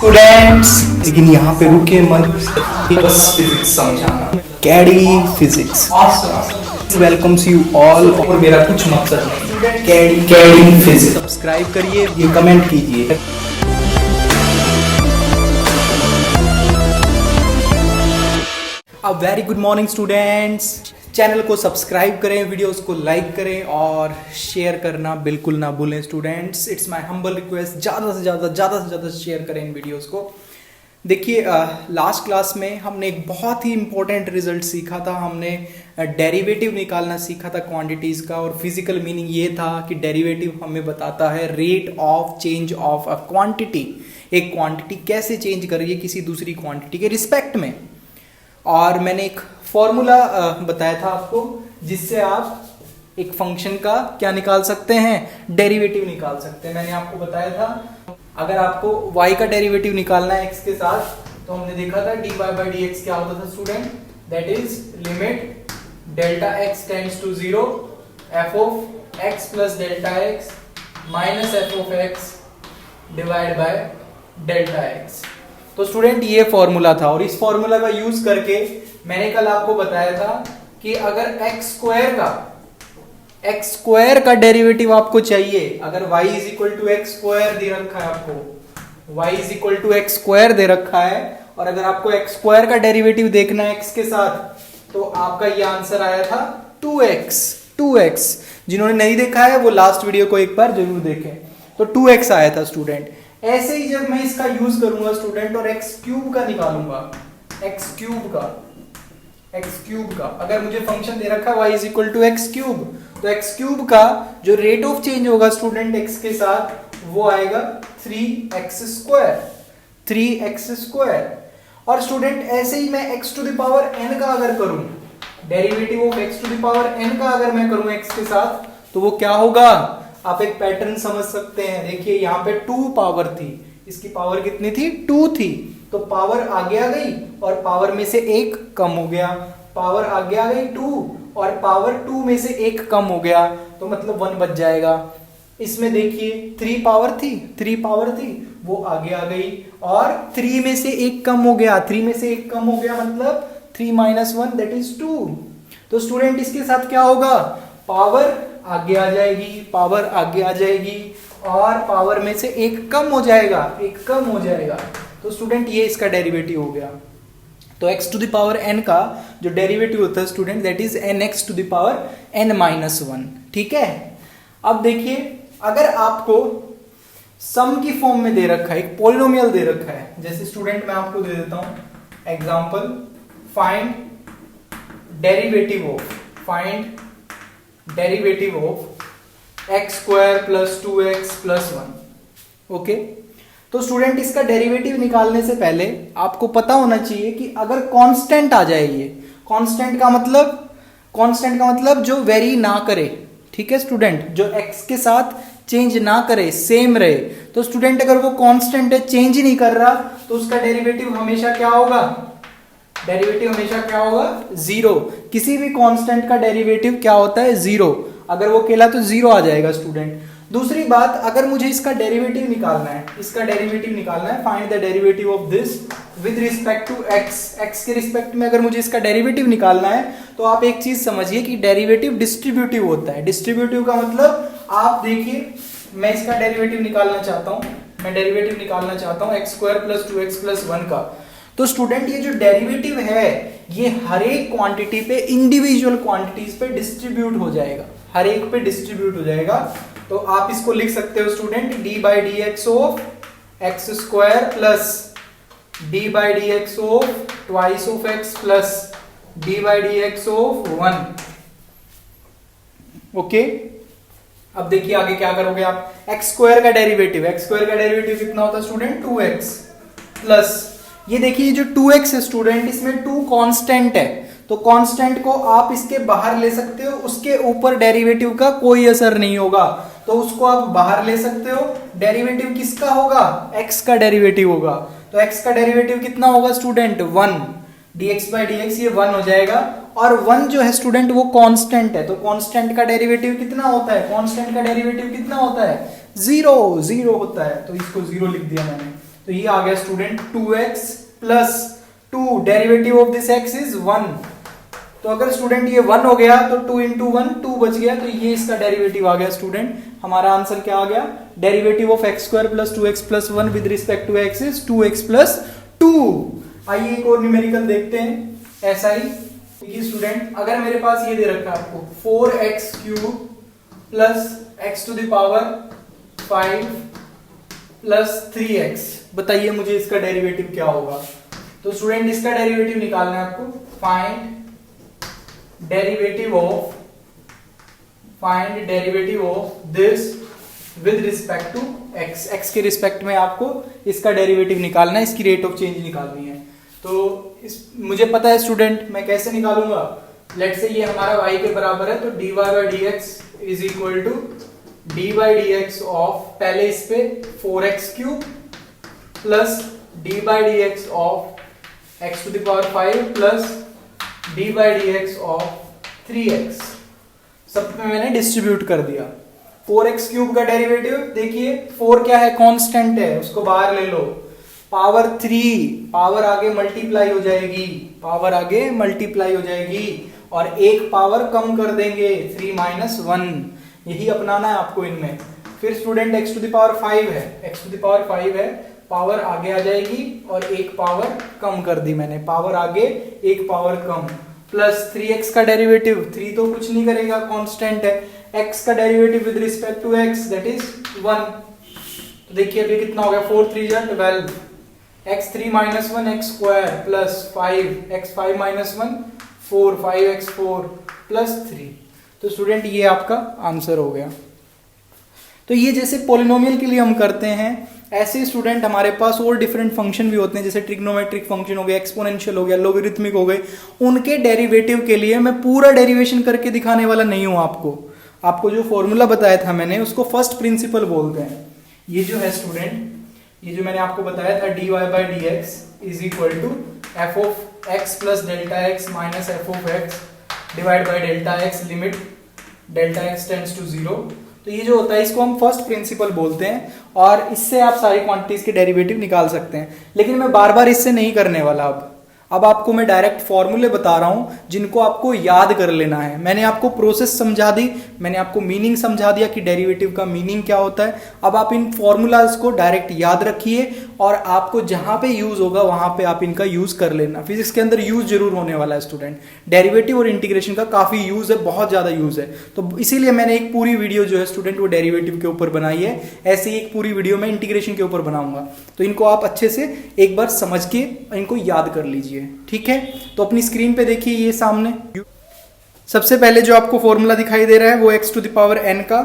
Students, लेकिन यहाँ पे रुके मत, बस फिजिक्स समझाना। कैडी फिजिक्स वेलकम्स यू ऑल। और मेरा कुछ मकसद नहीं, कैडी फिजिक्स सब्सक्राइब करिए, ये कमेंट कीजिए। A very good morning students. Channel को सब्सक्राइब करें, वीडियोस को लाइक करें और शेयर करना बिल्कुल ना भूलें students. It's my humble request, ज़्यादा से ज़्यादा शेयर करें इन वीडियोस को। देखिए, लास्ट क्लास में हमने एक बहुत ही इंपॉर्टेंट रिजल्ट सीखा था। हमने डेरिवेटिव निकालना सीखा था क्वांटिटीज़ का, और फिजिकल मीनिंग ये था कि डेरिवेटिव हमें बताता है rate of change of a quantity. एक क्वांटिटी कैसे चेंज कर रही है किसी दूसरी क्वांटिटी के रिस्पेक्ट में। और मैंने एक फॉर्मूला बताया था आपको, जिससे आप एक फंक्शन का क्या निकाल सकते हैं, डेरिवेटिव निकाल सकते हैं। मैंने आपको बताया था अगर आपको y का डेरिवेटिव निकालना है x के साथ, तो हमने देखा था dy by dx क्या होता था student, that is limit delta x tends to 0 f of x plus delta x minus f of x divide by delta x। तो स्टूडेंट ये फॉर्मूला था, और इस फॉर्मूला का यूज करके मैंने कल आपको बताया था कि अगर x स्क्वायर का डेरिवेटिव आपको चाहिए, अगर y is equal to x square दे रखा है आपको, y is equal to x square दे रखा है, और अगर आपको x स्क्वायर का डेरिवेटिव देखना है x के साथ, तो आपका ये आंसर आया था 2x। जिन्होंने नहीं देखा है वो लास्ट वीडियो को एक बार जरूर देखें। तो 2x आया था स्टूडेंट। ऐसे ही जब मैं इसका यूज करूंगा स्टूडेंट और x क्यूब का निकालूंगा, x क्यूब का अगर मुझे फंक्शन दे रखा है y is equal to X cube, तो x क्यूब का जो रेट ऑफ चेंज होगा स्टूडेंट x के साथ, वो आएगा 3x स्क्वायर। और स्टूडेंट ऐसे ही मैं x to the power n का अगर करूं, derivative of x to the power n का अगर मैं करूं x के साथ, तो वो क्या होगा, आप एक पैटर्न समझ सकते हैं। देखिए यहाँ पे 2 पावर थी, इसकी पावर कितनी थी, 2 थी, तो पावर आगे आ गई और पावर में से 1 कम हो गया, पावर आगे आ गई 2 और पावर 2 में से 1 कम हो गया, तो मतलब 1 बच जाएगा। इसमें देखिए 3 पावर थी वो आगे आ गई, और 3 में से 1 कम हो गया, 3 में से 1 कम हो गया मतलब 3 माइनस 1 दैट इज 2। तो स्टूडेंट इसके साथ क्या होगा, पावर आगे आ जाएगी और पावर में से 1 कम हो जाएगा, तो स्टूडेंट ये इसका डेरिवेटिव हो गया। तो x to the power n का जो डेरिवेटिव होता है student, that is nx to the power n minus 1। ठीक है, अब देखिए अगर आपको सम की फॉर्म में दे रखा है, एक पॉलिनोमियल दे रखा है, जैसे स्टूडेंट मैं आपको दे देता हूं example, find derivative of x square plus 2x plus 1। Okay, तो स्टूडेंट इसका डेरिवेटिव निकालने से पहले आपको पता होना चाहिए कि अगर कांस्टेंट आ जाए, ये कांस्टेंट का मतलब जो वेरी ना करे, ठीक है स्टूडेंट, जो x के साथ चेंज ना करे, सेम रहे, तो स्टूडेंट अगर वो कांस्टेंट है, चेंज ही नहीं कर रहा, तो उसका डेरिवेटिव हमेशा क्या होगा, जीरो। किसी भी कांस्टेंट का डेरिवेटिव क्या होता है, जीरो। अगर वो अकेला तो जीरो आ जाएगा स्टूडेंट। दूसरी बात, अगर मुझे इसका डेरिवेटिव निकालना है, find the derivative of this with respect to x के रिस्पेक्ट में अगर मुझे इसका डेरिवेटिव निकालना है, तो आप एक चीज समझिए कि डेरिवेटिव डिस्ट्रीब्यूटिव होता है। डिस्ट्रीब्यूटिव का मतलब, आप देखिए मैं इसका डेरिवेटिव निकालना चाहता हूं x square plus 2x plus 1 का, तो स्टूडेंट ये जो डेरिवेटिव है ये हर एक क्वांटिटी पे, इंडिविजुअल क्वांटिटीज पे डिस्ट्रीब्यूट हो जाएगा, तो आप इसको लिख सकते हो student dy by dx of x square plus dy by dx of twice of x plus dy by dx of 1। Okay, अब देखिए आगे क्या करोगे आप, x स्क्वायर का डेरिवेटिव कितना होता है स्टूडेंट, 2x प्लस, ये देखिए जो 2x है स्टूडेंट, इसमें 2 कांस्टेंट है, तो कांस्टेंट को आप इसके बाहर ले सकते हो, उसके ऊपर डेरिवेटिव का कोई असर नहीं होगा, तो उसको आप बाहर ले सकते हो। डेरिवेटिव किसका होगा, x का डेरिवेटिव होगा, तो x का डेरिवेटिव कितना होगा स्टूडेंट, 1, dx by dx ये 1 हो जाएगा, और 1 जो है स्टूडेंट वो कांस्टेंट है, तो कांस्टेंट का डेरिवेटिव कितना होता है, जीरो होता है, तो इसको जीरो लिख दिया मैंने। तो ये आ गया student 2x plus 2, derivative of this x is 1। तो अगर स्टूडेंट ये 1 हो गया तो 2 इंटू 1 2 बच गया, तो ये इसका डेरिवेटिव आ गया स्टूडेंट। हमारा आंसर क्या आ गया? Derivative of x square plus 2x plus 1 with respect to x is 2x plus 2। आइए एक और न्यूमेरिकल देखते हैं ऐसा ही। देखिए स्टूडेंट, अगर मेरे पास ये दे रखा है आपको 4x cube plus x to the power 5 plus 3x, बताइए मुझे इसका डेरिवेटिव क्या होगा? तो स्टूडेंट इसका डेरिवेटिव निकालना है आपको। Find derivative of this with respect to x, x के रिस्पेक्ट में आपको इसका डेरिवेटिव निकालना है, इसकी रेट ऑफ चेंज निकालनी है। तो मुझे पता है स्टूडेंट, मैं कैसे निकालूंगा? लेट से ये हमारा y के बराबर है, तो dy by dx is equal to D by D X of, पहले इस पे 4x cube plus D by D X of x to the power 5 plus D by D X of 3x, सब पे मैंने डिस्ट्रीब्यूट कर दिया। 4x cube का derivative देखिए, 4 क्या है? कांस्टेंट है, उसको बाहर ले लो। पावर 3, पावर आगे मल्टीप्लाई हो जाएगी, पावर आगे मल्टीप्लाई हो जाएगी, और एक पावर कम कर देंगे 3 माइनस 1, यही अपनाना है आपको इनमें। फिर student x to the power 5 है, x टू द पावर 5 है, पावर आगे आ जाएगी और एक पावर कम कर दी मैंने, पावर आगे एक पावर कम, प्लस 3x का डेरिवेटिव, 3 तो कुछ नहीं करेगा, कांस्टेंट है, x का derivative with respect to x that is 1। तो देखिए अभी कितना हो गया, 4 3 जा 12, x 3 minus 1 x square plus 5 x 5 minus 1 4 5x 4 plus 3। तो स्टूडेंट ये आपका आंसर हो गया। तो ये जैसे पॉलिनोमियल के लिए हम करते हैं, ऐसे स्टूडेंट हमारे पास और डिफरेंट फंक्शन भी होते हैं, जैसे ट्रिग्नोमेट्रिक फंक्शन हो गया, एक्सपोनेंशियल हो गया, लोगरिथमिक हो गए, उनके डेरिवेटिव के लिए मैं पूरा डेरिवेशन करके दिखाने वाला नहीं हूं आपको जो फॉर्मूला बताया था मैंने, उसको फर्स्ट प्रिंसिपल बोलते हैं। ये जो है स्टूडेंट, ये जो मैंने आपको बताया था dy by D X is equal to F of X plus delta X minus F of X divide by delta X limit delta X tends to 0। तो ये जो होता है इसको हम फर्स्ट प्रिंसिपल बोलते हैं, और इससे आप सारी क्वांटिटीज के डेरिवेटिव निकाल सकते हैं। लेकिन मैं बार बार इससे नहीं करने वाला। अब आपको मैं डायरेक्ट फॉर्मूले बता रहा हूं जिनको आपको याद कर लेना है। मैंने आपको प्रोसेस समझा दी, मैंने आपको मीनिंग समझा दिया कि डेरिवेटिव का मीनिंग क्या होता है। अब आप इन फॉर्मूलाज को डायरेक्ट याद रखिए, और आपको जहां पे यूज होगा वहां पे आप इनका यूज कर लेना। फिजिक्स के अंदर यूज जरूर होने वाला है स्टूडेंट, डेरिवेटिव और इंटीग्रेशन का काफी यूज है, बहुत ज्यादा यूज है। तो इसीलिए मैंने एक पूरी वीडियो जो है स्टूडेंट वो डेरिवेटिव के ऊपर बनाई है, ऐसे ही एक पूरी वीडियो मैं इंटीग्रेशन के ऊपर बनाऊंगा। तो इनको आप अच्छे से एक बार समझ के इनको याद कर लीजिए, ठीक है। तो अपनी स्क्रीन पे देखिए ये सामने सबसे पहले जो आपको फॉर्मूला दिखाई दे रहा है वो x to the power n का,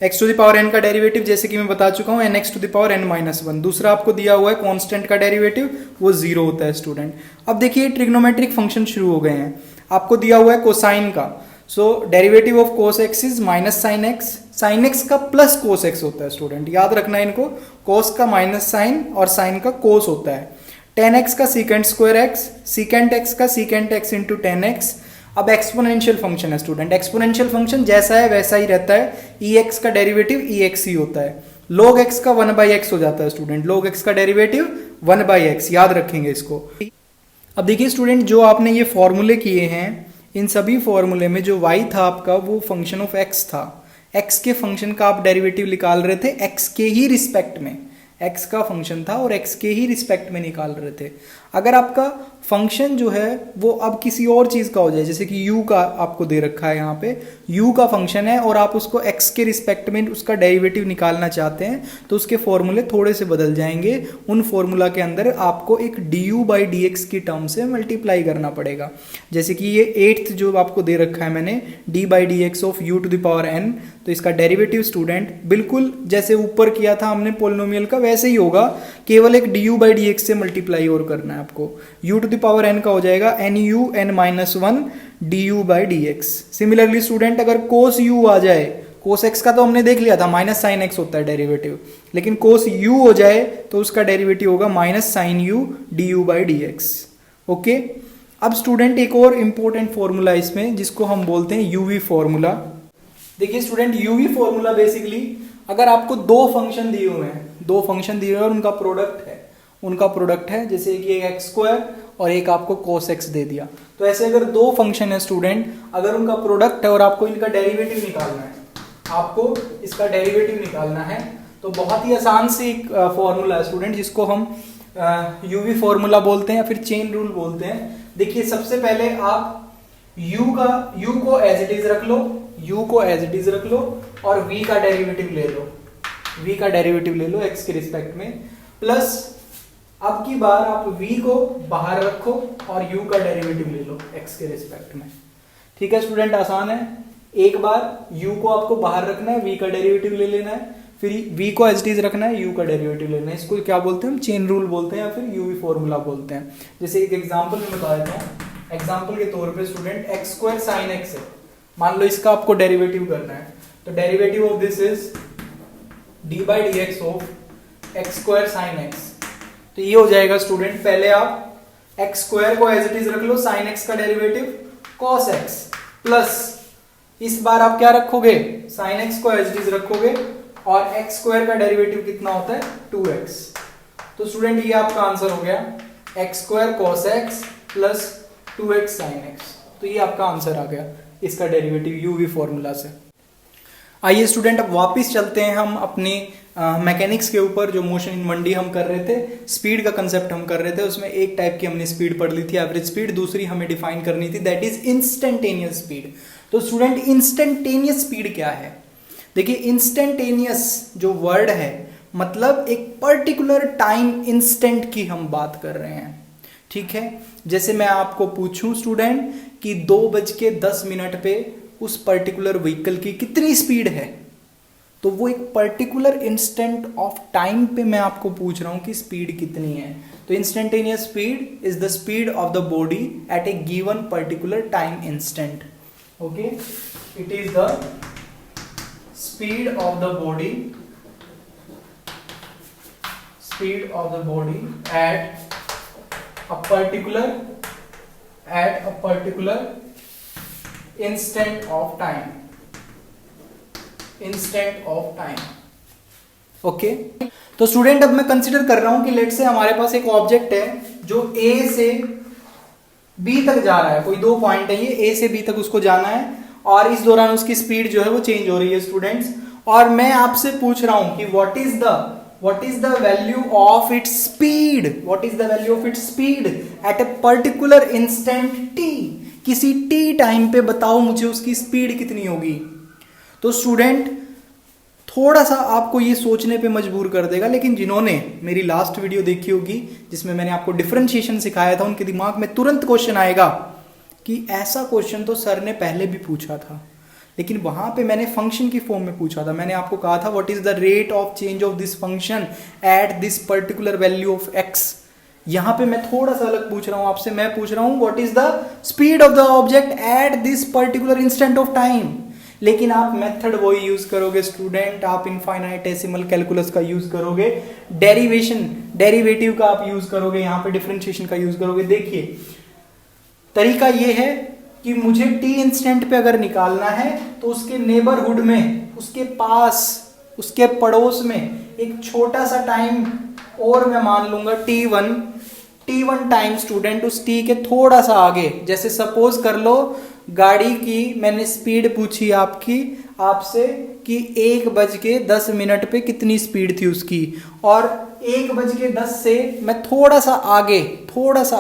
x to the power n का डेरिवेटिव जैसे कि मैं बता चुका हूं nx to the power n minus 1। दूसरा आपको दिया हुआ है कांस्टेंट का डेरिवेटिव, वो 0 होता है स्टूडेंट। अब देखिए ट्रिग्नोमेट्रिक फंक्शन शुरू हो गए हैं। आपको दिया हुआ है कोसाइन का, so derivative of cos x is minus sine x, sine x का प्लस कोस एक्स होता है स्टूडेंट, याद रखना है इनको, कोस का माइनस साइन और साइन का कोस होता है। टेन एक्स का secant square x, secant x का secant x into tan x. अब एक्सपोनेंशियल फंक्शन है स्टूडेंट, एक्सपोनेंशियल फंक्शन जैसा है वैसा ही रहता है, ई एक्स का डेरिवेटिव ई एक्स ही होता है। log x का 1 बाई एक्स हो जाता है स्टूडेंट, log x का डेरिवेटिव 1 बाई एक्स, याद रखेंगे इसको। अब देखिए स्टूडेंट, जो आपने ये फॉर्मूले किए हैं, इन सभी फॉर्मूले में जो y था आपका वो फंक्शन ऑफ x था। x के फंक्शन का आप डेरिवेटिव निकाल रहे थे x के ही रिस्पेक्ट में, x का फंक्शन था और x के ही रिस्पेक्ट में निकाल रहे थे। अगर आपका फंक्शन जो है वो अब किसी और चीज का हो जाए, जैसे कि u का आपको दे रखा है यहाँ पे, u का फंक्शन है और आप उसको x के रिस्पेक्ट में उसका डेरिवेटिव निकालना चाहते हैं, तो उसके फॉर्मूले थोड़े से बदल जाएंगे। उन फॉर्मूला के अंदर आपको एक du बाई डी एक्स की टर्म से मल्टीप्लाई करना पड़ेगा। जैसे कि ये 8th जो आपको दे रखा है मैंने, d by D X of u to the power n, तो इसका डेरिवेटिव स्टूडेंट बिल्कुल जैसे ऊपर किया था हमने पोलिनोमियल का वैसे ही होगा, केवल एक du बाई डी एक्स से मल्टीप्लाई और करना है आपको। u to the power n का हो जाएगा nu n minus 1 du by D X. Similarly student, अगर cos u आ जाए, cos x का तो हमने देख लिया था माइनस साइन x होता है डेरिवेटिव, लेकिन cos u हो जाए तो उसका डेरिवेटिव होगा minus sine u du by D X. Okay, अब स्टूडेंट एक और इंपॉर्टेंट फॉर्मूला इसमें जिसको हम बोलते हैं uv फॉर्मूला। देखिए स्टूडेंट, uv फॉर्मूला बेसिकली, अगर आपको दो फंक्शन दिए हुए हैं और उनका प्रोडक्ट है, उनका प्रोडक्ट है, जैसे कि एक एक्स स्क्वायर और एक आपको कोस एक्स दे दिया। तो ऐसे अगर दो फंक्शन है स्टूडेंट, अगर उनका प्रोडक्ट है और आपको इनका डेरिवेटिव निकालना है, आपको इसका डेरिवेटिव निकालना है, तो बहुत ही आसान सी एक फॉर्मूला है स्टूडेंट, जिसको हम यूवी फॉर्मूला बोलते हैं या फिर चेन रूल बोलते हैं। देखिए सबसे पहले आप u को एज इट इज रख लो, u को एज इट इज रख लो और v का डेरिवेटिव ले लो, v का डेरिवेटिव ले लो x के रिस्पेक्ट में, प्लस अब की बार आप v को बाहर रखो और u का डेरिवेटिव ले लो x के रिस्पेक्ट में। ठीक है स्टूडेंट, आसान है। एक बार u को आपको बाहर रखना है, v का डेरिवेटिव ले लेना है, फिर v को एज इट इज रखना है, u का डेरिवेटिव लेना है। इसको क्या बोलते हैं हम? चेन रूल बोलते हैं या फिर यूवी फॉर्मूला बोलते हैं। जैसे एक एग्जांपल में बता देता हूँ। एग्जांपल के तौर पे student x square sine x है, मान लो इसका आपको डेरिवेटिव करना है, तो derivative of this is D by D X of x square sine x. तो ये हो जाएगा स्टूडेंट, पहले आप एक्स स्क्वायर को एज इट इज रख लो, साइन एक्स का डेरिवेटिव कॉस एक्स, प्लस इस बार आप क्या रखोगे? साइन एक्स को एज इट इज रखोगे और एक्स स्क्वायर का डेरिवेटिव कितना होता है? 2x। तो स्टूडेंट ये आपका आंसर हो गया x square cos x plus 2x sine x. तो ये आपका आंसर आ गया इसका डेरिवेटिव यूवी फॉर्मूला से। आइए स्टूडेंट अब वापस चलते हैं हम अपने मैकेनिक्स के ऊपर। जो मोशन इन 1D हम कर रहे थे, स्पीड का कंसेप्ट हम कर रहे थे, उसमें एक टाइप की हमने स्पीड पढ़ ली थी एवरेज स्पीड, दूसरी हमें डिफाइन करनी थी दैट इज इंस्टेंटेनियस स्पीड। तो स्टूडेंट इंस्टेंटेनियस स्पीड क्या है? देखिए इंस्टेंटेनियस जो वर्ड है मतलब एक पर्टिकुलर टाइम इंस्टेंट की हम बात कर रहे हैं। ठीक है, जैसे मैं आपको पूछूं स्टूडेंट कि 2:10 पे उस पर्टिकुलर व्हीकल की कितनी स्पीड है, तो वो एक पर्टिकुलर इंस्टेंट ऑफ टाइम पे मैं आपको पूछ रहा हूं कि स्पीड कितनी है। तो instantaneous speed is the speed of the body at A given particular time instant. Okay, it is the speed of the body, speed of the body at a particular instant of time, okay. तो student अब मैं consider कर रहा हूं कि late से हमारे पास एक ऑब्जेक्ट है जो A से B तक जा रहा है, कोई दो पॉइंट है ये, A से B तक उसको जाना है और इस दौरान उसकी स्पीड जो है वो चेंज हो रही है स्टूडेंट्स। और मैं आपसे पूछ रहा हूं कि what is the value of its speed, what is the value of its speed at a particular instant t, किसी t टाइम पे बताओ मुझे उसकी स्पीड कितनी होगी। तो स्टूडेंट थोड़ा सा आपको ये सोचने पे मजबूर कर देगा, लेकिन जिन्होंने मेरी लास्ट वीडियो देखी होगी जिसमें मैंने आपको डिफरेंशिएशन सिखाया था, उनके दिमाग में तुरंत क्वेश्चन आएगा कि ऐसा क्वेश्चन तो सर ने पहले भी पूछा था, लेकिन वहां पे मैंने फंक्शन की फॉर्म में पूछा था। मैंने आपको कहा था what is the rate of change of this function at this particular value of x। यहां पे मैं थोड़ा सा अलग पूछ रहा हूं आपसे, मैं पूछ रहा हूं what is the speed of the object at this particular instant of time. लेकिन आप मेथड वही यूज करोगे स्टूडेंट, आप इनफाइनाइटेसिमल कैलकुलस का यूज करोगे, डेरिवेटिव का आप यूज करोगे, यहाँ पे डिफरेंशिएशन का यूज करोगे। देखिए तरीका ये है कि मुझे t इंस्टेंट पे अगर निकालना है तो उसके नेबरहुड में, उसके पास, उसके पड़ोस में एक छोटा सा टाइम और मैं मान लूंगा t1 टाइम स्टूडेंट, उस t के थोड़ा सा आगे। जैसे सपोज कर लो गाड़ी की मैंने स्पीड पूछी आपसे कि 1:10 पे कितनी स्पीड थी उसकी, और 1:10 से मैं थोड़ा सा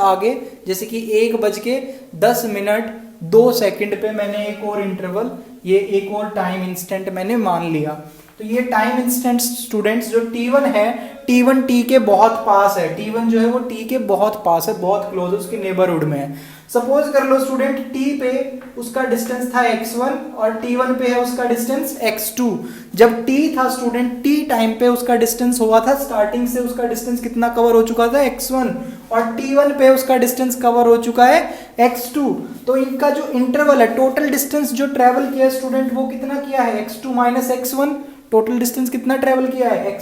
आगे जैसे कि 1:10 पे मैंने एक और इंटरवल, ये एक और टाइम इंस्टेंट मैंने मान लिया। तो ये टाइम इंस्टेंट स्टूडेंट्स जो t1 है, t1 t के बहुत पास है, t1 जो है वो t के बहुत पास है, बहुत क्लोज है, उसके नेबरहुड में है। सपोज कर लो स्टूडेंट t पे उसका डिस्टेंस था x1 और t1 पे है उसका डिस्टेंस x2। जब t था स्टूडेंट, t टाइम पे उसका डिस्टेंस हुआ था, स्टार्टिंग से उसका डिस्टेंस कितना कवर हो चुका था? x1, और t1 पे उसका डिस्टेंस कवर हो चुका है x2। तो इनका जो इंटरवल है, टोटल डिस्टेंस जो ट्रेवल किया है स्टूडेंट वो कितना किया है? x2 minus x1। Total distance कितना ट्रेवल किया है?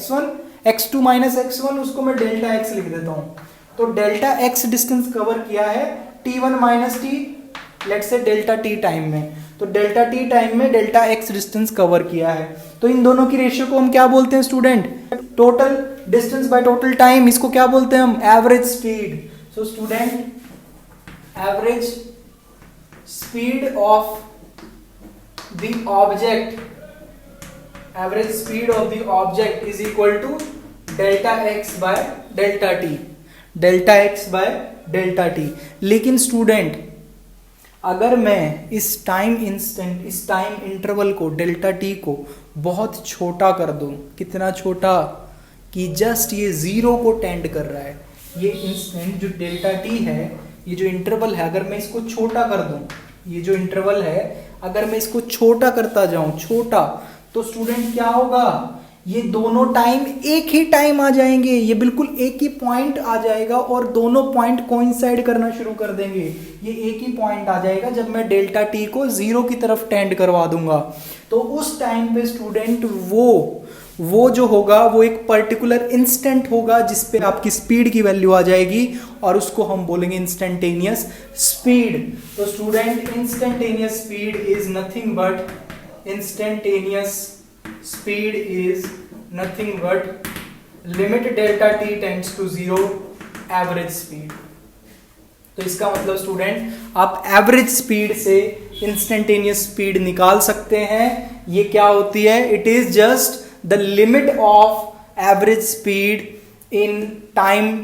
x2 माइनस x1, उसको मैं डेल्टा x लिख देता हूँ। तो डेल्टा x डिस्टेंस कवर किया है t1 minus t, let's say delta t time में। तो डेल्टा टी टाइम में डेल्टा एक्स डिस्टेंस कवर किया है। तो इन दोनों की रेशियो को हम क्या बोलते हैं student? Total distance by total time, इसको क्या बोलते हैं हम? Average speed. So student, average speed of the object, average speed of the object is equal to delta X by delta T, delta X by delta T. लेकिन student, अगर मैं इस time instant, इस टाइम इंटरवल को, delta T को बहुत छोटा कर दूं, कितना छोटा कि जस्ट ये जीरो को टेंड कर रहा है, ये इंस्टेंट जो डेल्टा टी है, ये जो इंटरवल है, अगर मैं इसको छोटा कर दूं, ये जो इंटरवल है अगर मैं इसको छोटा करता जाऊं, छोटा, तो स्टूडेंट क्या होगा? ये दोनों टाइम एक ही टाइम आ जाएंगे, ये बिल्कुल एक ही पॉइंट आ जाएगा और दोनों पॉइंट कोइंसाइड करना शुरू कर देंगे। ये एक ही पॉइंट आ जाएगा जब मैं डेल्टा टी को जीरो की तरफ टेंड करवा दूंगा। तो उस टाइम पे स्टूडेंट वो जो होगा वो एक पर्टिकुलर इंस्टेंट होगा जिसपे आपकी स्पीड की वैल्यू आ जाएगी और उसको हम बोलेंगे इंस्टेंटेनियस स्पीड। तो student, instantaneous speed is nothing but, instantaneous speed is nothing but limit delta t tends to zero average speed। तो इसका मतलब स्टूडेंट, आप एवरेज स्पीड से इंस्टेंटेनियस स्पीड निकाल सकते हैं। ये क्या होती है? It is just the limit of average speed in time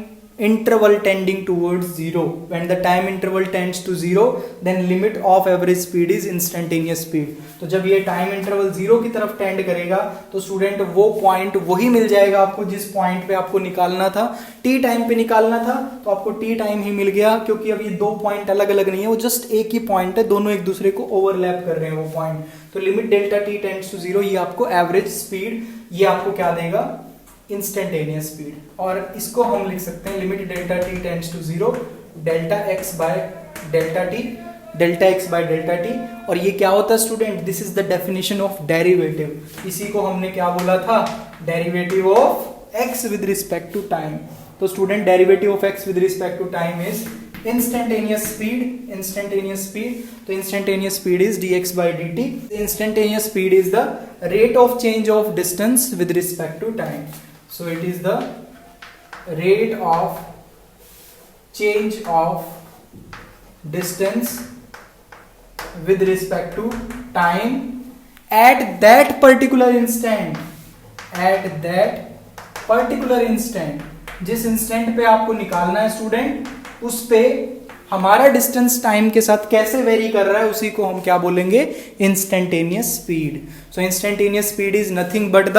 interval tending towards zero. When the time interval tends to zero, then limit of average speed is instantaneous speed। तो जब ये टाइम इंटरवल जीरो की तरफ tend करेगा तो student वो point वही मिल जाएगा आपको जिस पॉइंट पे आपको निकालना था, टी टाइम पे निकालना था, तो आपको टी टाइम ही मिल गया, क्योंकि अब ये दो पॉइंट अलग अलग नहीं है, वो जस्ट एक ही पॉइंट है, दोनों एक दूसरे को ओवरलैप कर रहे हैं वो पॉइंट। तो limit delta T tends to zero, ये आपको एवरेज स्पीड, ये आपको क्या देगा? Instantaneous speed. और इसको हम लिख सकते हैं limit delta T tends to zero delta X by delta T, delta X by delta T. और ये क्या होता है student? This is the definition of derivative. इसी को हमने क्या बोला था? Derivative of x with respect to time. तो student, derivative of x with respect to time is instantaneous speed, instantaneous speed। तो instantaneous speed is dx by dt। Instantaneous speed is the rate of change of distance with respect to time। So it is the rate of change of distance with respect to time at that particular instant, at that particular instant। जिस instant पे आपको निकालना है student, उस पे हमारा distance time के साथ कैसे वेरी कर रहा है, उसी को हम क्या बोलेंगे? Instantaneous speed. So instantaneous speed is nothing but the,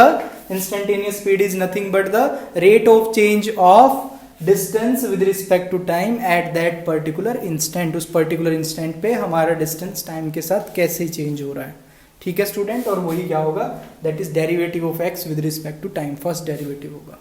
instantaneous speed is nothing but the rate of change of distance with respect to time at that particular instant. उस पर्टिकुलर इंस्टेंट पे हमारा डिस्टेंस टाइम के साथ कैसे change हो रहा है। ठीक है स्टूडेंट, और वही क्या होगा? That is derivative of x with respect to time, first derivative होगा।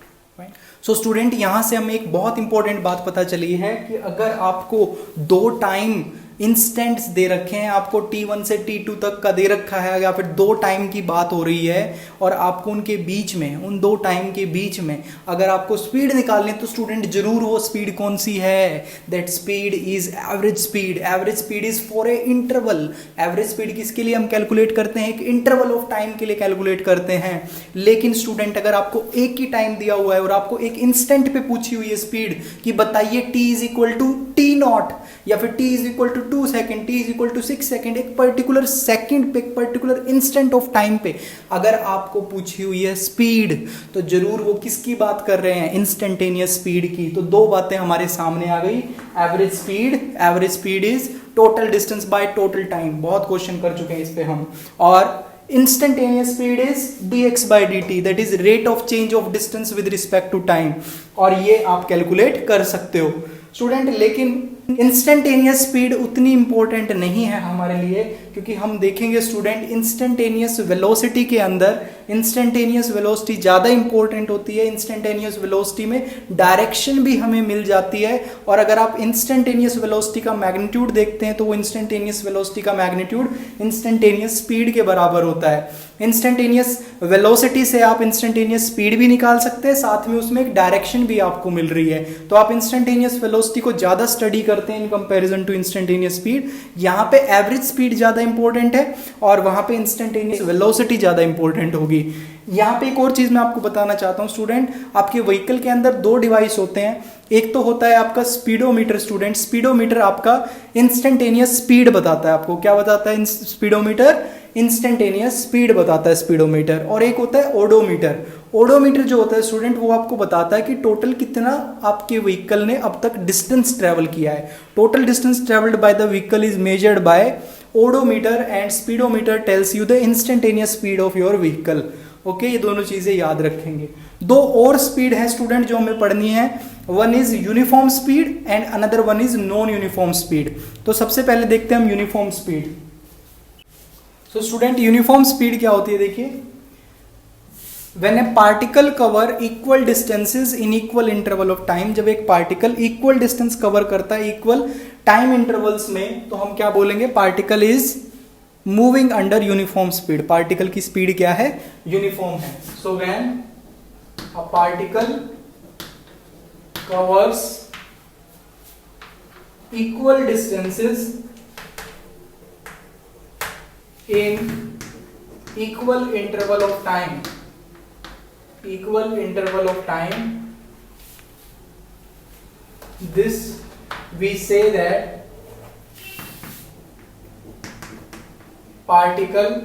सो स्टूडेंट, यहां से हमें एक बहुत इंपॉर्टेंट बात पता चली है कि अगर आपको दो टाइम इंस्टेंट्स दे रखे हैं, आपको T1 से T2 तक का दे रखा है, या फिर दो टाइम की बात हो रही है और आपको उनके बीच में, उन दो टाइम के बीच में अगर आपको स्पीड निकालनी है, तो स्टूडेंट जरूर वो स्पीड कौन सी है? That speed is average speed. Average speed is for a interval. Average speed किसके लिए हम कैलकुलेट करते हैं? एक इंटरवल ऑफ टाइम के लिए कैलकुलेट करते हैं। लेकिन स्टूडेंट, अगर आपको एक ही टाइम दिया हुआ है और आपको एक इंस्टेंट पे पूछी हुई है स्पीड कि बताइए t is equal to T naught या फिर t is equal to 2 second, t is equal to 6 second, एक पर्टिकुलर सेकेंड पे, एक पर्टिकुलर इंस्टेंट ऑफ टाइम पे अगर आपको पूछी हुई है स्पीड, तो जरूर वो किसकी बात कर रहे हैं? इंस्टेंटेनियस स्पीड की। तो दो बातें हमारे सामने आ गई। Average speed, average speed is total distance by total time, बहुत क्वेश्चन कर चुके हैं इस पे हम। और instantaneous speed is dx by dt, that is rate of change of distance with respect to time। और ये आप कैलकुलेट कर सकते हो स्टूडेंट। लेकिन इंस्टेंटेनियस स्पीड उतनी इंपॉर्टेंट नहीं है हमारे लिए, क्योंकि हम देखेंगे स्टूडेंट, इंस्टेंटेनियस वेलोसिटी के अंदर इंस्टेंटेनियस वेलोसिटी ज़्यादा इंपॉर्टेंट होती है। इंस्टेंटेनियस वेलोसिटी में डायरेक्शन भी हमें मिल जाती है, और अगर आप इंस्टेंटेनियस वेलोसिटी का मैग्नीट्यूड देखते हैं तो वो इंस्टेंटेनियस वेलोसिटी का मैग्नीट्यूड इंस्टेंटेनियस स्पीड के बराबर होता है। इंस्टेंटेनियस वेलोसिटी से आप इंस्टेंटेनियस स्पीड भी निकाल सकते हैं, साथ में उसमें एक डायरेक्शन भी आपको मिल रही है। तो आप इंस्टेंटेनियस वेलोसिटी को ज़्यादा स्टडी करते हैं in comparison to instantaneous speed. यहाँ पे एवरेज स्पीड ज़्यादा इंपॉर्टेंट है और वहाँ पे इंस्टेंटेनियस वेलोसिटी ज़्यादा इंपॉर्टेंट होगी। यहाँ पे एक और चीज़ मैं आपको बताना चाहता हूँ स्टूडेंट, आपके व्हीकल के अंदर दो डिवाइस होते हैं। एक तो होता है आपका स्पीडोमीटर स्टूडेंट, स्पीडोमीटर आपका इंस्टेंटेनियस स्पीड बताता है आपको। क्या बताता है स्पीडोमीटर? इंस्टेंटेनियस स्पीड बताता है स्पीडोमीटर। और एक होता है ओडोमीटर। ओडोमीटर जो होता है स्टूडेंट वो आपको बताता है कि टोटल कितना आपके व्हीकल ने अब तक डिस्टेंस ट्रेवल किया है। Total distance travelled by the vehicle is measured by odometer and speedometer tells you the instantaneous speed of your vehicle. Okay, ये दोनों चीजें याद रखेंगे। दो और स्पीड है स्टूडेंट जो हमें पढ़नी है, one is uniform speed and another one is non uniform speed. तो सबसे पहले देखते हैं हम uniform speed. So student uniform speed क्या होती है, देखिए, When a particle cover equal distances in equal interval of time, जब एक पार्टिकल इक्वल डिस्टेंस कवर करता है इक्वल टाइम इंटरवल्स में, तो हम क्या बोलेंगे? Particle is moving under uniform speed. Particle की स्पीड क्या है? यूनिफॉर्म है। So when a particle covers equal distances in equal interval of time, this we say that particle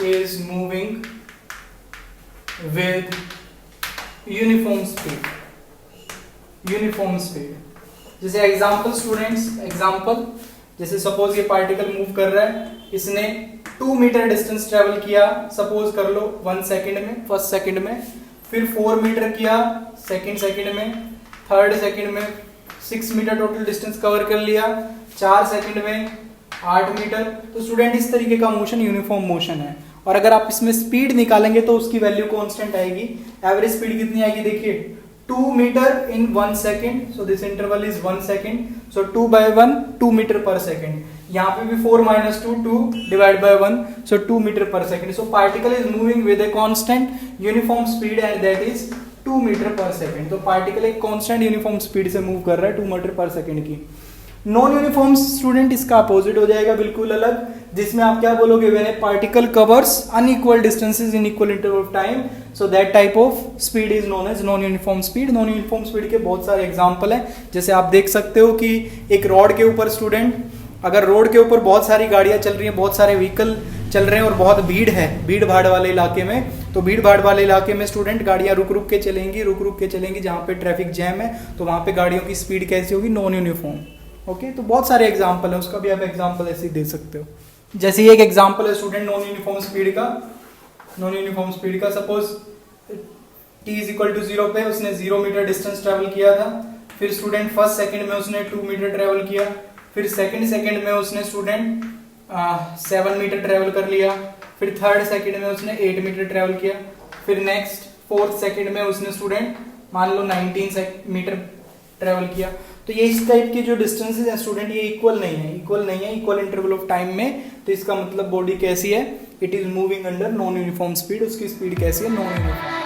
is moving with uniform speed। जैसे example students, example जैसे suppose ये particle move कर रहा है, इसने 2 मीटर डिस्टेंस ट्रेवल किया suppose कर लो 1 second में, फर्स्ट सेकंड में, फिर 4 मीटर किया सेकंड सेकंड में, थर्ड सेकंड में 6 मीटर टोटल डिस्टेंस कवर कर लिया, 4 सेकंड में 8 मीटर। तो स्टूडेंट इस तरीके का मोशन यूनिफॉर्म मोशन है। और अगर आप इसमें स्पीड निकालेंगे तो उसकी वैल्यू कांस्टेंट आएगी। एवरेज स्पीड कितनी आएगी? देखिए 2 metre in 1 second, so this interval is 1 second, so 2 by 1 2 metre per second. यहाँ पे भी 4 - 2 2 divide by 1, so 2 metre per second. So particle is moving with a constant uniform speed and that is 2 metre per second. तो particle एक constant uniform speed से move कर रहा है 2 metre per second की। नॉन यूनिफॉर्म स्टूडेंट इसका opposite हो जाएगा, बिल्कुल अलग, जिसमें आप क्या बोलोगे? When a particle covers unequal distances in equal interval of time, so that type of speed is known as non uniform speed. Non uniform speed के बहुत सारे एग्जांपल हैं, जैसे आप देख सकते हो कि एक रोड के ऊपर स्टूडेंट, अगर रोड के ऊपर बहुत सारी गाड़ियां चल रही हैं, बहुत सारे व्हीकल चल रहे हैं और बहुत भीड़ है भीड़ भाड़ वाले इलाके में, तो भीड़ भाड़ वाले इलाके में स्टूडेंट गाड़ियां रुक रुक के चलेंगी, जहाँ पे ट्रैफिक जैम है तो वहां पे गाड़ियों की स्पीड कैसी होगी? Non uniform. ओके, तो बहुत सारे एग्जाम्पल है, उसका भी आप एग्जाम्पल ऐसे ही दे सकते हो। जैसे ये एक एग्जाम्पल है स्टूडेंट नॉन यूनिफॉर्म स्पीड का, suppose t is equal to 0 पे उसने 0 मीटर डिस्टेंस ट्रेवल किया था, फिर स्टूडेंट फर्स्ट सेकंड में उसने 2 मीटर ट्रेवल किया, फिर सेकंड सेकंड में उसने स्टूडेंट 7 मीटर ट्रेवल कर लिया, फिर थर्ड सेकंड में उसने 8 मीटर ट्रेवल किया, फिर नेक्स्ट फोर्थ सेकंड में उसने स्टूडेंट मान लो 19 मीटर ट्रेवल किया। तो ये इस टाइप के जो डिस्टेंसेस हैं स्टूडेंट ये इक्वल नहीं है इक्वल इंटरवल ऑफ टाइम में। तो इसका मतलब बॉडी कैसी है? It is moving under non uniform speed, उसकी स्पीड कैसी है? Non uniform.